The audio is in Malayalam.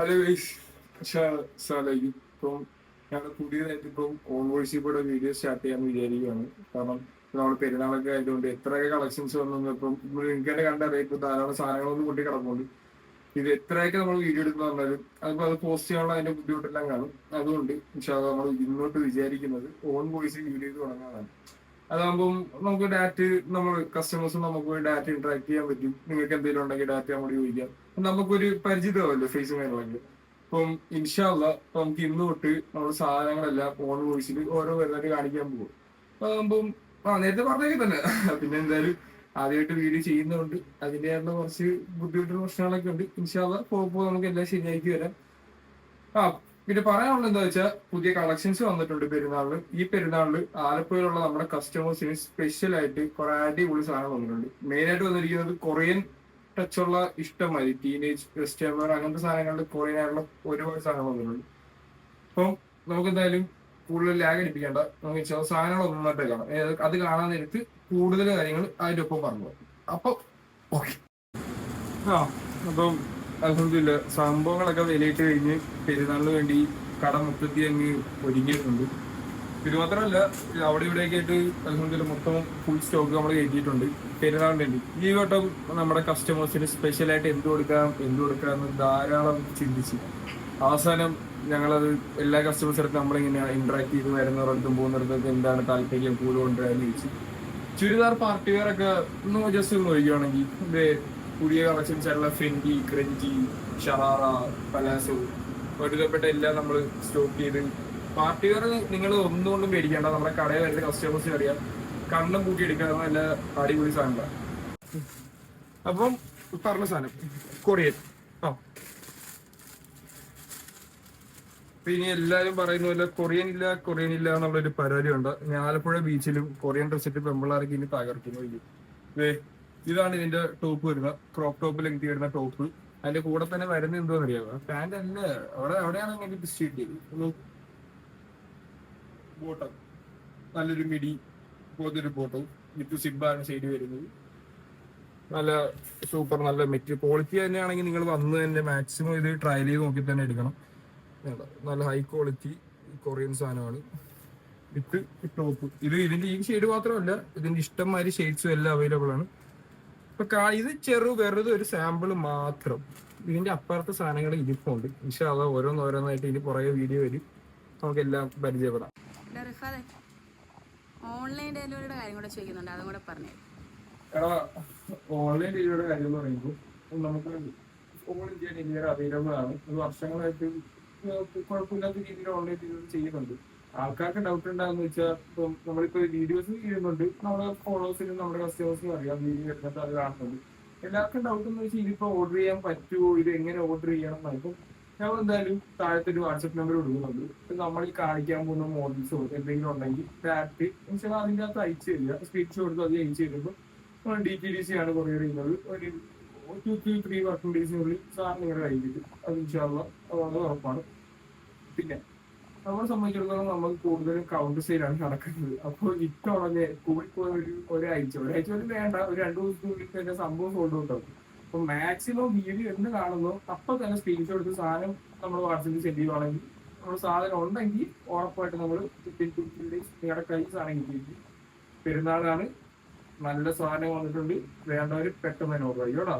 ഹലോ ഗൈസ്, അസ്സലാമലൈക്കും. ഇപ്പം ഞങ്ങൾ പുതിയതായിട്ട് ഇപ്പം ഓൺ വോയിസിൽ കൂടെ വീഡിയോ സ്റ്റാർട്ട് ചെയ്യാൻ വിചാരിക്കുകയാണ്. കാരണം നമ്മൾ പെരുന്നാളൊക്കെ ആയതുകൊണ്ട് എത്രയൊക്കെ കളക്ഷൻസ് വന്നു ഇപ്പം നിങ്ങൾക്ക് തന്നെ കണ്ടറിയാം. ഇപ്പം ധാരാളം സാധനങ്ങളൊന്നും കൂട്ടി കിടപ്പുണ്ട്. ഇത് എത്രയൊക്കെ നമ്മൾ വീഡിയോ എടുക്കുന്ന പറഞ്ഞാലും അതിപ്പോൾ അത് പോസ്റ്റ് ചെയ്യാനുള്ള അതിന്റെ ബുദ്ധിമുട്ടെല്ലാം കാണും. അതുകൊണ്ട് നമ്മൾ ഇങ്ങോട്ട് വിചാരിക്കുന്നത് ഓൺ വോയിസിൽ വീഡിയോ തുടങ്ങാനാണ്. അതാകുമ്പം നമുക്ക് ഡാറ്റ നമ്മൾ കസ്റ്റമേഴ്സും നമുക്ക് ഡാറ്റ ഇന്ററാക്ട് ചെയ്യാൻ പറ്റും. നിങ്ങൾക്ക് എന്തെങ്കിലും ഉണ്ടെങ്കിൽ ഡാറ്റ നമ്മൾ ചോദിക്കാം. നമുക്കൊരു പരിചിതമല്ലോ ഫേസ് കാര്യങ്ങളൊക്കെ. അപ്പം ഇൻഷാല്ല നമുക്ക് ഇന്ന് തൊട്ട് നമ്മൾ സാധനങ്ങളെല്ലാം ഓൺ വോയിസിൽ ഓരോ വരുന്നതായിട്ട് കാണിക്കാൻ പോകും. അതാകുമ്പം നേരത്തെ പറഞ്ഞേക്കെ തന്നെ പിന്നെ എന്തായാലും ആദ്യമായിട്ട് വീഡിയോ ചെയ്യുന്നതുകൊണ്ട് അതിൻ്റെതായിട്ടുള്ള കുറച്ച് ബുദ്ധിമുട്ടുള്ള പ്രശ്നങ്ങളൊക്കെ ഉണ്ട്. ഇൻഷാല്ല പോകുമ്പോൾ നമുക്ക് എല്ലാം ശരിയാക്കി വരാം. ആ പിന്നെ പറയാനുള്ളത് എന്താ വെച്ചാൽ പുതിയ കളക്ഷൻസ് വന്നിട്ടുണ്ട് പെരുന്നാളിന്. ഈ പെരുന്നാളില് ആലപ്പുഴയിലുള്ള നമ്മുടെ കസ്റ്റമേഴ്സിന് സ്പെഷ്യൽ ആയിട്ട് കുറെ അടിപൊളി സാധനം വന്നിട്ടുണ്ട്. മെയിൻ ആയിട്ട് വന്നിരിക്കുന്നത് കൊറിയൻ ടച്ചുള്ള ഇഷ്ടമായി ടീനേജ് വെസ്റ്റേൺ അങ്ങനത്തെ സാധനങ്ങളിൽ കൊറിയൻ ആയിട്ടുള്ള ഒരുപാട് സാധനങ്ങൾ വന്നിട്ടുണ്ട്. അപ്പം നമുക്ക് എന്തായാലും കൂടുതൽ ലാഗ് അടിപ്പിക്കേണ്ട, നമുക്ക് ചില സാധനങ്ങൾ ഒന്നായിട്ട് കാണാം. അത് കാണാൻ നേരത്ത് കൂടുതൽ കാര്യങ്ങൾ അതിന്റെ ഒപ്പം പറഞ്ഞു. അപ്പൊ ഓക്കെ. ആ അപ്പം അൽഹംദുലില്ലാ സംഭവങ്ങളൊക്കെ വിലയിട്ട് കഴിഞ്ഞ് പെരുന്നാളിന് വേണ്ടി കട മൊത്തത്തിൽ അങ്ങ് ഒരുങ്ങിയിട്ടുണ്ട്. ഇത് മാത്രമല്ല, അവിടെ ഇവിടെയൊക്കെ ആയിട്ട് അൽഹംദുലില്ലാ മൊത്തം ഫുൾ സ്റ്റോക്ക് നമ്മൾ കയറ്റിയിട്ടുണ്ട് പെരുന്നാളിന് വേണ്ടി. ഈ വട്ടം നമ്മുടെ കസ്റ്റമേഴ്സിന് സ്പെഷ്യലായിട്ട് എന്ത് കൊടുക്കാം എന്ന് ധാരാളം ചിന്തിച്ച് അവസാനം ഞങ്ങളത് എല്ലാ കസ്റ്റമേഴ്സിനടുത്ത് നമ്മളിങ്ങനെ ഇന്ററാക്ട് ചെയ്ത് വരുന്നവരടുത്തും പോകുന്നിടത്തൊക്കെ എന്താണ് താല്പര്യം കൂടുതൽ കൊണ്ടുവരാന്ന് ചോദിച്ചു. ചുരിദാർ പാർട്ടി വെയർ ഒക്കെ ഒന്ന് ജസ്റ്റ് ഒന്ന് നോക്കുകയാണെങ്കിൽ പുതിയ കളക്ഷൻസ് ആയിട്ടുള്ള ഫെൻഡി, ക്രഞ്ചി, ഷറാറ, പലാസോ ഒരുവിധപ്പെട്ട എല്ലാം നമ്മൾ സ്റ്റോക്ക് ചെയ്ത് പാർട്ടി വെയർ നിങ്ങൾ ഒന്നുകൊണ്ടും പേടിക്കേണ്ട. നമ്മുടെ കടയിൽ വരുന്ന കസ്റ്റമേഴ്സിന് അറിയാം, കണ്ണും കൂട്ടി എടുക്കാൻ നല്ല അടിപൊളി സാധനങ്ങളാണ്. അപ്പം പറഞ്ഞ സാധനം കൊറിയൻ. ഇനി എല്ലാരും പറയുന്ന പോലെ കൊറിയൻ ഇല്ല എന്നുള്ളൊരു പരിപാടി ഉണ്ട്. ആലപ്പുഴ ബീച്ചിലും കൊറിയൻ ഡ്രസ്സിട്ട് പെമ്പിള്ളാർക്ക് ഇനി തകർക്കുന്നു. ഇതാണ് ഇതിന്റെ ടോപ്പ് വരുന്നത്, ക്രോപ്പ് ടോപ്പ് ലെങ്തി വരുന്ന ടോപ്പ്. അതിന്റെ കൂടെ തന്നെ വരുന്ന എന്തോന്ന് അറിയാമോ, പാന്റ് അല്ല, അവിടെയാണ് ഇങ്ങനെ ഡിസ്ട്രിബ്യൂട്ട് ചെയ്ത് ബോട്ടം, നല്ലൊരു മിഡി പോലത്തെ ഒരു ബോട്ടവും വിത്ത് സിബാണ് സൈഡ് വരുന്നത്. നല്ല സൂപ്പർ, നല്ല മെറ്റീരിയൽ ക്വാളിറ്റി തന്നെയാണെങ്കിൽ നിങ്ങൾ വന്ന് തന്നെ മാക്സിമം ഇത് ട്രയൽ ചെയ്ത് നോക്കി തന്നെ എടുക്കണം. നല്ല ഹൈ ക്വാളിറ്റി കൊറിയൻ സാധനമാണ് വിത്ത് ടോപ്പ്. ഇതിന്റെ ഈ ഷെയ്ഡ് മാത്രമല്ല, ഇതിന്റെ ഇഷ്ടംമാതിരി ഷെയ്ഡ്സും എല്ലാം അവൈലബിൾ ആണ്. ഇത് വെറുതെ ഒരു സാമ്പിൾ മാത്രം. ഇതിന്റെ അപ്പുറത്തെ സാധനങ്ങൾ ഇരിപ്പുണ്ട്. ഇൻഷാ അല്ലാഹ് ഓരോന്നായിട്ട് ഇതിന് പുറകെ വീഡിയോ വരും, നമുക്ക് എല്ലാം പരിചയപ്പെടാം. ഓൺലൈൻ ഡെലിവറിയുടെ കാര്യം കൂടെ ചോദിക്കുന്നുണ്ട്, അതും കൂടെ പറഞ്ഞു. ഓൺലൈൻ ഡെലിവറിയുടെ കാര്യം എന്ന് പറയുമ്പോൾ നമുക്ക് ഓൾ ഇന്ത്യ ഡെലിവറി അവൈലബിൾ ആണ്. വർഷങ്ങളായിട്ട് കുഴപ്പമില്ലാത്ത രീതിയിൽ ഓൺലൈൻ ഡെലിവറി ചെയ്യുന്നുണ്ട്. ആൾക്കാർക്ക് ഡൗട്ട് ഉണ്ടാകുന്ന വെച്ചാൽ ഇപ്പം നമ്മളിപ്പോ വീഡിയോസ് ചെയ്യുന്നുണ്ട്, നമ്മുടെ ഫോളോവേഴ്സിനും നമ്മുടെ കസ്റ്റമേഴ്സിനും അറിയാം, വീഡിയോ എടുത്തിട്ട് അത് കാണുന്നുണ്ട്. എല്ലാവർക്കും ഡൗട്ട് എന്ന് വെച്ചാൽ ഇതിപ്പോ ഓർഡർ ചെയ്യാൻ പറ്റുമോ, ഇത് എങ്ങനെ ഓർഡർ ചെയ്യണം. ഇപ്പം ഞങ്ങൾ എന്തായാലും താഴത്തെ ഒരു വാട്സപ്പ് നമ്പർ കൊടുക്കുന്നുണ്ട്. ഇപ്പൊ നമ്മൾ ഈ കാണിക്കാൻ പോകുന്ന മോഡൽസോ എന്തെങ്കിലും ഉണ്ടെങ്കിൽ ഡയറക്റ്റ് അതിൻ്റെ അകത്ത് അയച്ചു തരിക, സ്ക്രീൻഷോട്ട് എടുത്ത് അത് അയച്ചു തരുമ്പോൾ DTDC ആണ് കൊറിയർ ചെയ്യുന്നത്. ഒരു 2-3 വർക്കിംഗ് ഡേയ്സിനുള്ളിൽ സാറിന് നിങ്ങളുടെ കയ്യിൽ കിട്ടും. അത് ഇൻഷാ അല്ലാഹ് അത് ഉറപ്പാണ്. പിന്നെ നമ്മളെ സംബന്ധിച്ചിടത്തോളം നമുക്ക് കൂടുതലും കൗണ്ടർ സെയിലാണ് നടക്കുന്നത്. അപ്പോൾ ഇട്ടുടനെ കൂടിപ്പോയ ഒരാഴ്ച പോലും വേണ്ട, ഒരു 2 ദിവസത്തിനുള്ളിൽ തന്നെ സംഭവം സോൾഡ് ഔട്ട് ആവും. അപ്പൊ മാക്സിമം വീഡിയോ എന്ന് കാണുന്നു അപ്പൊ തന്നെ സ്ക്രീൻഷോട്ട് എടുത്ത് സാധനം നമ്മൾ വാട്സപ്പിൽ സെൻഡ് ചെയ്യുവാണെങ്കിൽ, നമ്മൾ സാധനം ഉണ്ടെങ്കിൽ ഉറപ്പായിട്ട് നമ്മൾ 2-3 ഡേയ്സ് നിങ്ങളുടെ കൈ സാധനം കിട്ടിയിട്ട്. പെരുന്നാളാണ്, നല്ല സാധനം വന്നിട്ടുണ്ട്, വേണ്ടവർ പെട്ടെന്ന് തന്നെ ഓർഡർ ചെയ്യും കേട്ടോ.